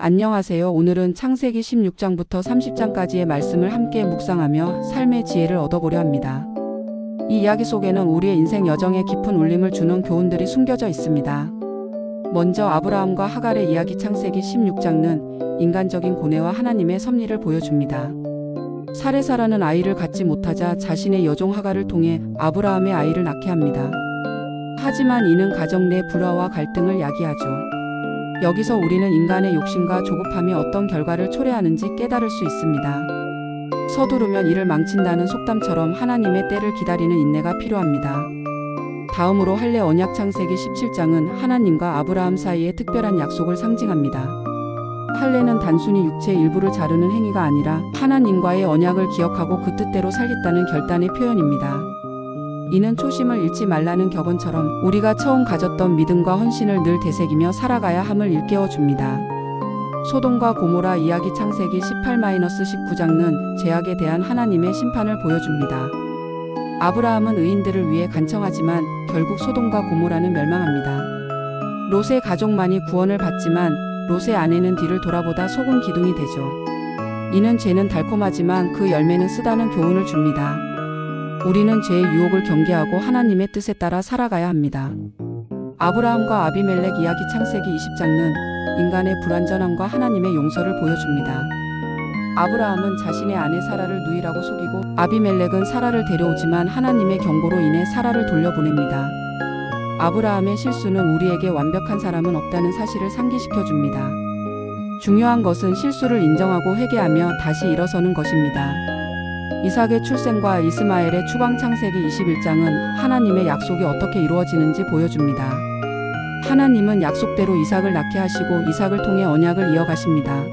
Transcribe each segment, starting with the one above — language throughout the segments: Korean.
안녕하세요. 오늘은 창세기 16장부터 30장까지의 말씀을 함께 묵상하며 삶의 지혜를 얻어보려 합니다. 이 이야기 속에는 우리의 인생 여정에 깊은 울림을 주는 교훈들이 숨겨져 있습니다. 먼저 아브라함과 하갈의 이야기. 창세기 16장은 인간적인 고뇌와 하나님의 섭리를 보여줍니다. 사레사라는 아이를 갖지 못하자 자신의 여종 하갈을 통해 아브라함의 아이를 낳게 합니다. 하지만 이는 가정 내 불화와 갈등을 야기하죠. 여기서 우리는 인간의 욕심과 조급함이 어떤 결과를 초래하는지 깨달을 수 있습니다. 서두르면 일을 망친다는 속담처럼 하나님의 때를 기다리는 인내가 필요합니다. 다음으로 할례 언약. 창세기 17장은 하나님과 아브라함 사이의 특별한 약속을 상징합니다. 할례는 단순히 육체의 일부를 자르는 행위가 아니라 하나님과의 언약을 기억하고 그 뜻대로 살겠다는 결단의 표현입니다. 이는 초심을 잃지 말라는 격언처럼 우리가 처음 가졌던 믿음과 헌신을 늘 되새기며 살아가야 함을 일깨워줍니다. 소돔과 고모라 이야기. 창세기 18-19장은 죄악에 대한 하나님의 심판을 보여줍니다. 아브라함은 의인들을 위해 간청하지만 결국 소돔과 고모라는 멸망합니다. 롯의 가족만이 구원을 받지만 롯의 아내는 뒤를 돌아보다 속은 기둥이 되죠. 이는 죄는 달콤하지만 그 열매는 쓰다는 교훈을 줍니다. 우리는 죄의 유혹을 경계하고 하나님의 뜻에 따라 살아가야 합니다. 아브라함과 아비멜렉 이야기. 창세기 20장은 인간의 불완전함과 하나님의 용서를 보여줍니다. 아브라함은 자신의 아내 사라를 누이라고 속이고 아비멜렉은 사라를 데려오지만 하나님의 경고로 인해 사라를 돌려보냅니다. 아브라함의 실수는 우리에게 완벽한 사람은 없다는 사실을 상기시켜줍니다. 중요한 것은 실수를 인정하고 회개하며 다시 일어서는 것입니다. 이삭의 출생과 이스마엘의 추방. 창세기 21장은 하나님의 약속이 어떻게 이루어지는지 보여줍니다. 하나님은 약속대로 이삭을 낳게 하시고 이삭을 통해 언약을 이어가십니다.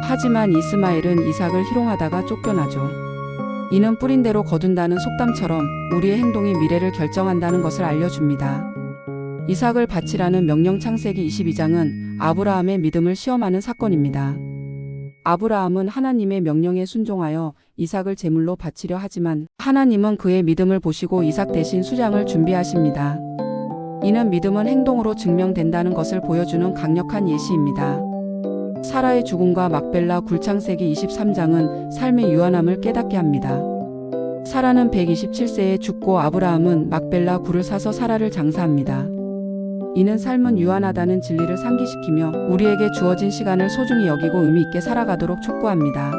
하지만 이스마엘은 이삭을 희롱하다가 쫓겨나죠. 이는 뿌린 대로 거둔다는 속담처럼 우리의 행동이 미래를 결정한다는 것을 알려줍니다. 이삭을 바치라는 명령. 창세기 22장은 아브라함의 믿음을 시험하는 사건입니다. 아브라함은 하나님의 명령에 순종하여 이삭을 제물로 바치려 하지만 하나님은 그의 믿음을 보시고 이삭 대신 수장을 준비하십니다. 이는 믿음은 행동으로 증명된다는 것을 보여주는 강력한 예시입니다. 사라의 죽음과 막벨라 굴. 창세기 23장은 삶의 유한함을 깨닫게 합니다. 사라는 127세에 죽고 아브라함은 막벨라 굴을 사서 사라를 장사합니다. 이는 삶은 유한하다는 진리를 상기시키며 우리에게 주어진 시간을 소중히 여기고 의미 있게 살아가도록 촉구합니다.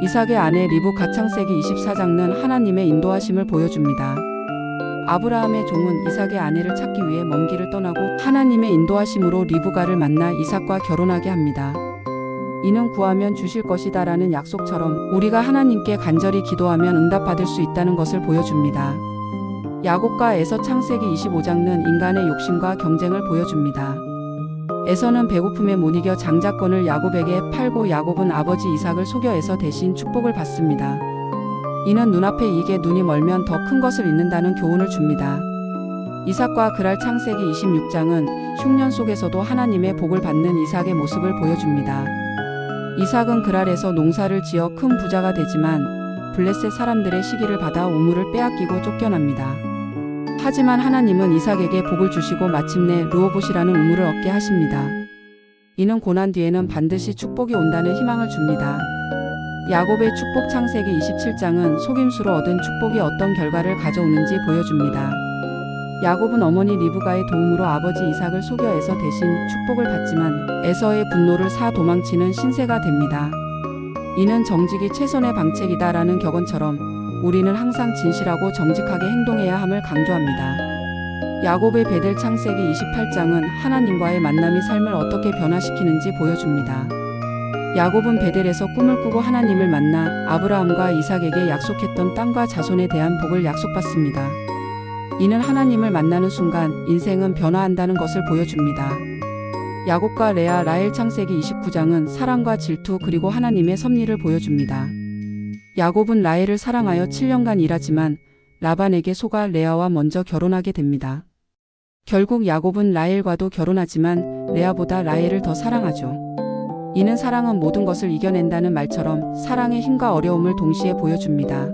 이삭의 아내 리브가. 창세기 24장은 하나님의 인도하심을 보여줍니다. 아브라함의 종은 이삭의 아내를 찾기 위해 먼 길을 떠나고 하나님의 인도하심으로 리브가를 만나 이삭과 결혼하게 합니다. 이는 구하면 주실 것이다 라는 약속처럼 우리가 하나님께 간절히 기도하면 응답받을 수 있다는 것을 보여줍니다. 야곱과 에서. 창세기 25장은 인간의 욕심과 경쟁을 보여줍니다. 에서는 배고픔에 못 이겨 장자권을 야곱에게 팔고 야곱은 아버지 이삭을 속여 에서 대신 축복을 받습니다. 이는 눈앞의 이익에 눈이 멀면 더 큰 것을 잃는다는 교훈을 줍니다. 이삭과 그랄. 창세기 26장은 흉년 속에서도 하나님의 복을 받는 이삭의 모습을 보여줍니다. 이삭은 그랄에서 농사를 지어 큰 부자가 되지만 블레셋 사람들의 시기를 받아 우물을 빼앗기고 쫓겨납니다. 하지만 하나님은 이삭에게 복을 주시고 마침내 르호봇이라는 우물을 얻게 하십니다. 이는 고난 뒤에는 반드시 축복이 온다는 희망을 줍니다. 야곱의 축복. 창세기 27장은 속임수로 얻은 축복이 어떤 결과를 가져오는지 보여줍니다. 야곱은 어머니 리브가의 도움으로 아버지 이삭을 속여 에서 대신 축복을 받지만 에서의 분노를 사 도망치는 신세가 됩니다. 이는 정직이 최선의 방책이다라는 격언처럼 우리는 항상 진실하고 정직하게 행동해야 함을 강조합니다. 야곱의 베델. 창세기 28장은 하나님과의 만남이 삶을 어떻게 변화시키는지 보여줍니다. 야곱은 베델에서 꿈을 꾸고 하나님을 만나 아브라함과 이삭에게 약속했던 땅과 자손에 대한 복을 약속받습니다. 이는 하나님을 만나는 순간 인생은 변화한다는 것을 보여줍니다. 야곱과 레아 라헬. 창세기 29장은 사랑과 질투 그리고 하나님의 섭리를 보여줍니다. 야곱은 라헬을 사랑하여 7년간 일하지만 라반에게 속아 레아와 먼저 결혼하게 됩니다. 결국 야곱은 라헬과도 결혼하지만 레아보다 라헬을 더 사랑하죠. 이는 사랑은 모든 것을 이겨낸다는 말처럼 사랑의 힘과 어려움을 동시에 보여줍니다.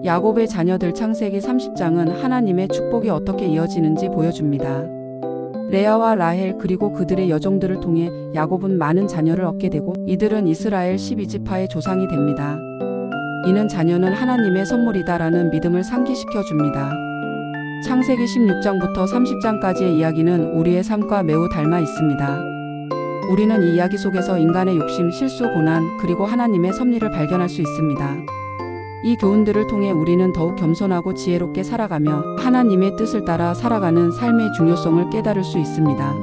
야곱의 자녀들. 창세기 30장은 하나님의 축복이 어떻게 이어지는지 보여줍니다. 레아와 라헬 그리고 그들의 여종들을 통해 야곱은 많은 자녀를 얻게 되고 이들은 이스라엘 12지파의 조상이 됩니다. 이는 자녀는 하나님의 선물이다라는 믿음을 상기시켜 줍니다. 창세기 16장부터 30장까지의 이야기는 우리의 삶과 매우 닮아 있습니다. 우리는 이 이야기 속에서 인간의 욕심, 실수, 고난, 그리고 하나님의 섭리를 발견할 수 있습니다. 이 교훈들을 통해 우리는 더욱 겸손하고 지혜롭게 살아가며 하나님의 뜻을 따라 살아가는 삶의 중요성을 깨달을 수 있습니다.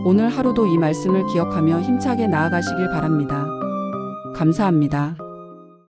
오늘 하루도 이 말씀을 기억하며 힘차게 나아가시길 바랍니다. 감사합니다.